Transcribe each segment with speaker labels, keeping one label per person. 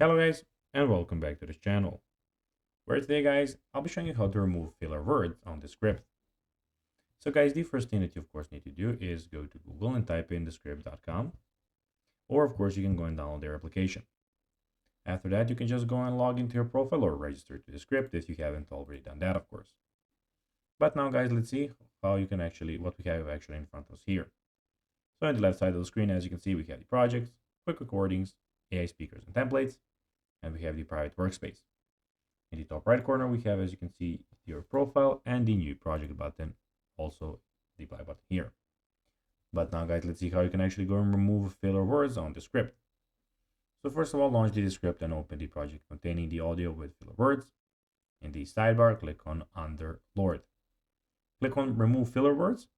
Speaker 1: Hello guys, and welcome back to this channel, where today guys, I'll be showing you how to remove filler words on Descript. So guys, the first thing that you of course need to do is go to Google and type in descript.com, or of course you can go and download their application. After that, you can just go and log into your profile or register to Descript if you haven't already done that, of course. But now guys, let's see how you can what we have actually in front of us here. So on the left side of the screen, as you can see, we have the projects, quick recordings, AI speakers and templates, and we have the private workspace. In the top right corner, we have, as you can see, your profile and the new project button, also the apply button here. But now guys, let's see how you can actually go and remove filler words on Descript. So first of all, launch the Descript and open the project containing the audio with filler words. In the sidebar, click on Under Lord. Click on Remove Filler Words.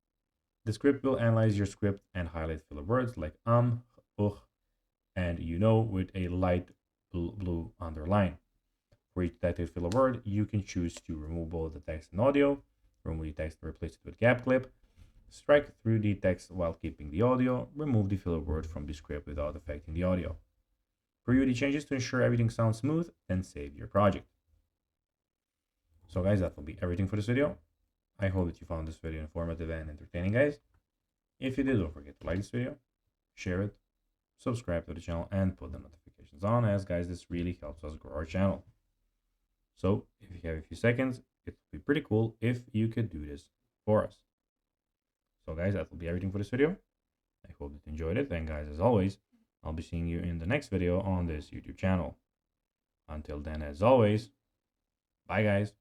Speaker 1: Descript will analyze your script and highlight filler words like ugh, and with a light blue underline. For each detected filler word, you can choose to remove both the text and audio, remove the text and replace it with gap clip, strike through the text while keeping the audio, remove the filler word from the script without affecting the audio. Preview the changes to ensure everything sounds smooth, then save your project. So guys, that will be everything for this video. I hope that you found this video informative and entertaining, guys. If you did, don't forget to like this video, share it, subscribe to the channel, and put the notifications on, as guys, this really helps us grow our channel. So if you have a few seconds, it would be pretty cool if you could do this for us. So guys, that will be everything for this video. I hope that you enjoyed it. And guys, as always, I'll be seeing you in the next video on this YouTube channel. Until then, as always, bye guys.